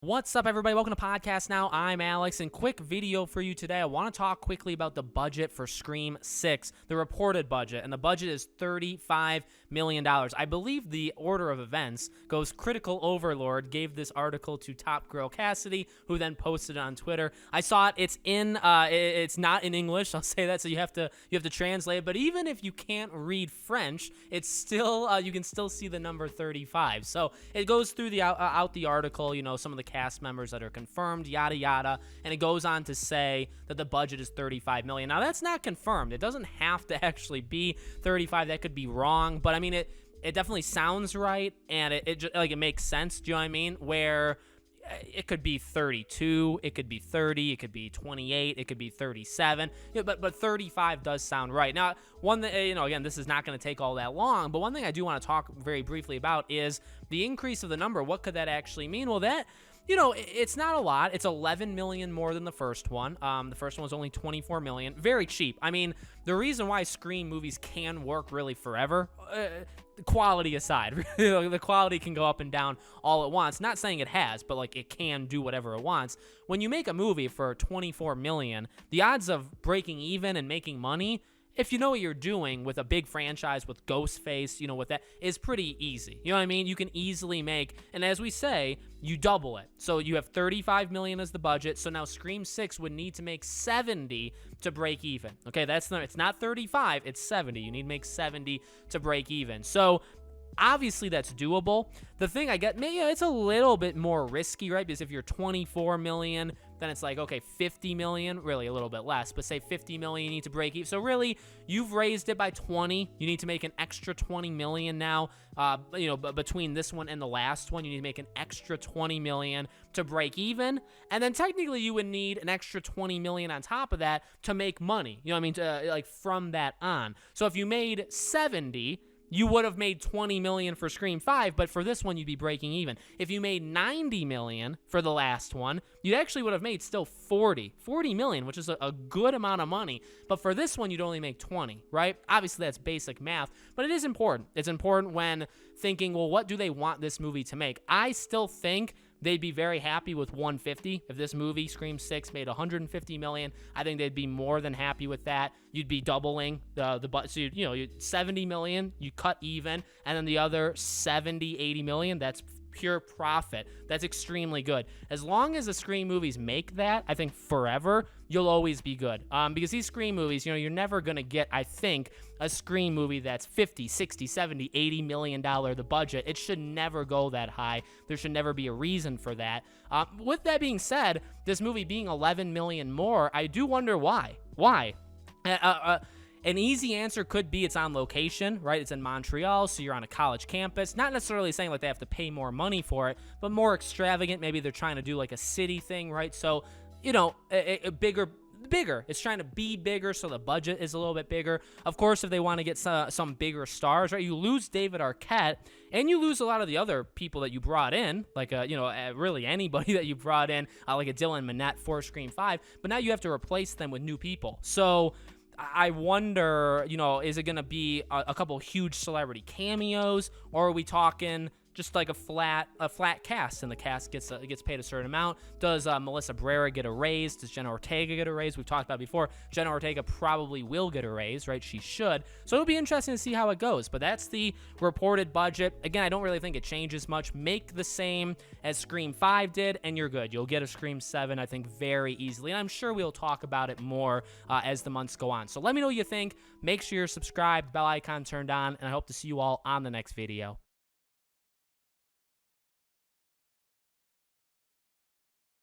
What's up, everybody? Welcome to Podcast Now. I'm Alex, and quick video for you today. I want to talk quickly about the budget for Scream 6, the reported budget, and the budget is $35 million. I believe the order of events goes Critical Overlord gave this article to Top Girl Cassidy, who then posted it on Twitter. I saw it. It's not in English. I'll say that, so you have to translate. But even if you can't read French, it's still you can still see the number 35. So it goes through the out the article. You know, some of the cast members that are confirmed, yada yada, and it goes on to say that the budget is $35 million. Now that's not confirmed. It doesn't have to actually be 35. That could be wrong, but I mean it definitely sounds right, and it makes sense. Do you know what I mean? Where it could be 32, it could be 30, it could be 28, it could be 37. But 35 does sound right. Now, one that, again, this is not going to take all that long, but one thing I do want to talk very briefly about is the increase of the number. What could that actually mean? Well, it's not a lot. It's 11 million more than the first one. The first one was only 24 million. Very cheap. I mean, the reason why Scream movies can work really forever, quality aside, the quality can go up and down all at once. Not saying it has, but like it can do whatever it wants. When you make a movie for 24 million, the odds of breaking even and making money, if you know what you're doing with a big franchise with Ghostface, with that, is pretty easy. You know what I mean? You can easily make, and as we say, you double it. So you have 35 million as the budget. So now Scream 6 would need to make 70 to break even. Okay, it's not 35, it's 70. You need to make 70 to break even. So obviously, that's doable. The thing I get, maybe it's a little bit more risky, right? Because if you're 24 million, then it's like, okay, 50 million, really a little bit less, but say 50 million, you need to break even. So really, you've raised it by 20. You need to make an extra 20 million now. Between this one and the last one, you need to make an extra 20 million to break even. And then technically, you would need an extra 20 million on top of that to make money. You know what I mean? From that on. So if you made 70, you would have made 20 million for Scream 5, but for this one, you'd be breaking even. If you made 90 million for the last one, you actually would have made still 40 million, which is a good amount of money. But for this one, you'd only make 20, right? Obviously, that's basic math, but it is important. It's important when thinking, well, what do they want this movie to make? I still think they'd be very happy with 150. If this movie, Scream 6, made 150 million, I think they'd be more than happy with that. You'd be doubling the budget. So you'd 70 million, you cut even, and then the other 70, 80 million, that's pure profit. That's extremely good. As long as the Scream movies make that, I think forever, you'll always be good. Because these Scream movies, you're never going to get, I think, a Scream movie that's 50, 60, 70, 80 million dollar the budget. It should never go that high. There should never be a reason for that. With that being said, this movie being 11 million more, I do wonder why. Why? An easy answer could be it's on location, right? It's in Montreal, so you're on a college campus. Not necessarily saying like they have to pay more money for it, but more extravagant. Maybe they're trying to do like a city thing, right? So, bigger. It's trying to be bigger, so the budget is a little bit bigger. Of course, if they want to get some bigger stars, right? You lose David Arquette, and you lose a lot of the other people that you brought in, like really anybody that you brought in, like a Dylan Minnette for Scream 5. But now you have to replace them with new people. So I wonder, is it going to be a couple huge celebrity cameos, or are we talking just like a flat cast, and the cast gets paid a certain amount? Does Melissa Barrera get a raise? Does Jenna Ortega get a raise? We've talked about before. Jenna Ortega probably will get a raise, right? She should. So it'll be interesting to see how it goes. But that's the reported budget. Again, I don't really think it changes much. Make the same as Scream 5 did, and you're good. You'll get a Scream 7, I think, very easily. And I'm sure we'll talk about it more as the months go on. So let me know what you think. Make sure you're subscribed, bell icon turned on, and I hope to see you all on the next video.